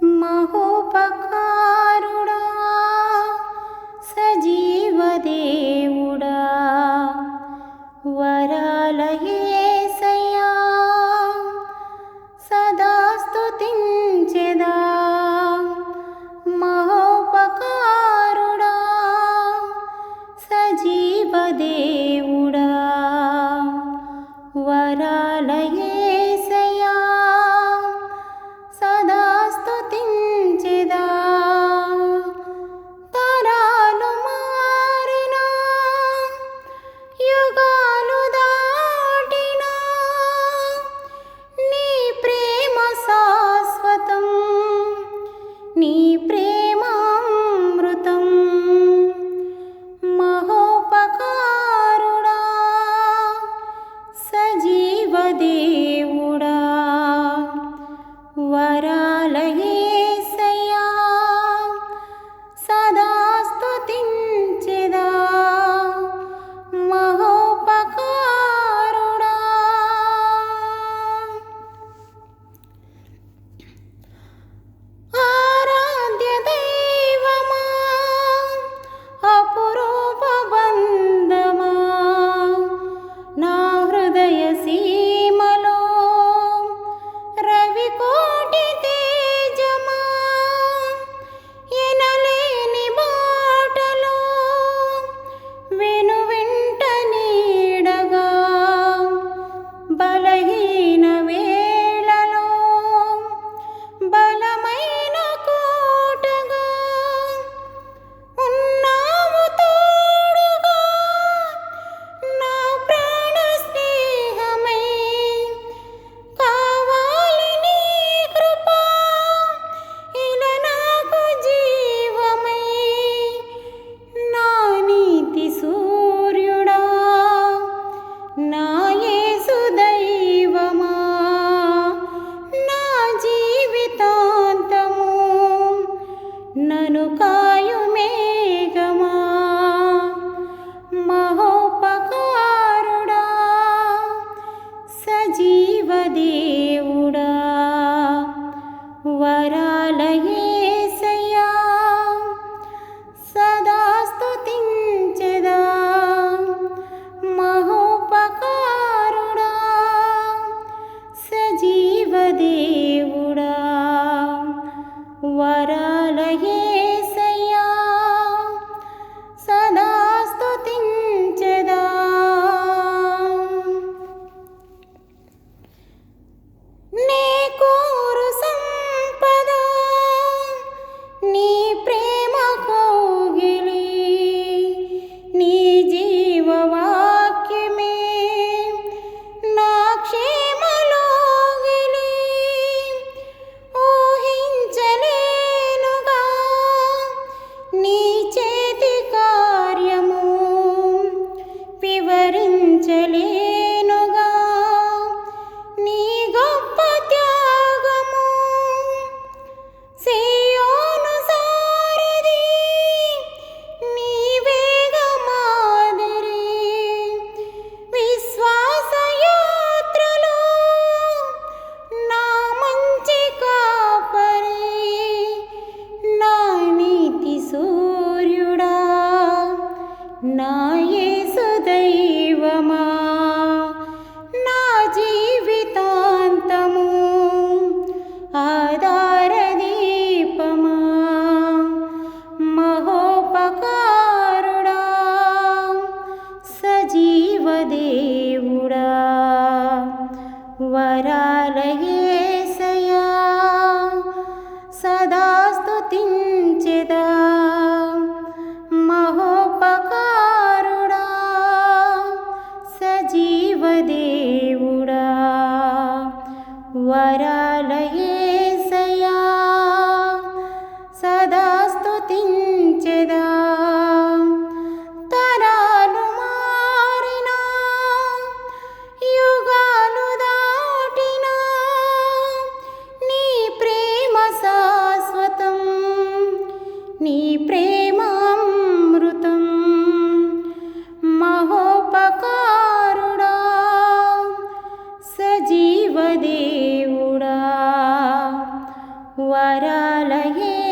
మహోపకారుడా సజీవదేవుడా వరాల యేసయ్యా సదా స్తుతించెదా. మహోపకారుడా సజీవదేవుడా వరాల యేసయ్యా సదా స్తుతించెదా. తరాలు మారినా యుగాలు దాటినా నీ ప్రేమ శాశ్వతం, నీ ప్రేమామృతం. మహోపకారుడా సజీవదేవుడా వరాల యేసయ్యా సదా స్తుతించెదా. మహోపకారుడా ఆరాధ్య దైవమా అపురూప బంధమా నా హృదయ సీమలో రవికోటి తేజమా ఎనలేని బాటలో వెనువెంట నీడగా బలహీన వేళలో బలమైన కోటగా ఉన్నావు తోడుగా నా ప్రాణ స్నేహమై. కావాలి నీ కృప ఇలా నాకు జీవమై. నా నీతి సూర్యుడా నా యేసు దైవమా నా జీవితాంతము నన్ను కాయు మేఘమా. మహోపకారుడా సజీవదేవుడా వరాల యేసయ్యా సదా స్తుతించెదా. మహోపకారుడా సజీవదేవుడా వరాల యేసయ్యా సదా స్తుతించెదా. నే కోరు సంపద నీ ప్రేమ కోగిలి, నీ జీవవాక్యమే నా క్షేమలోగిలి. ఊహించలేనుగా వరాలయే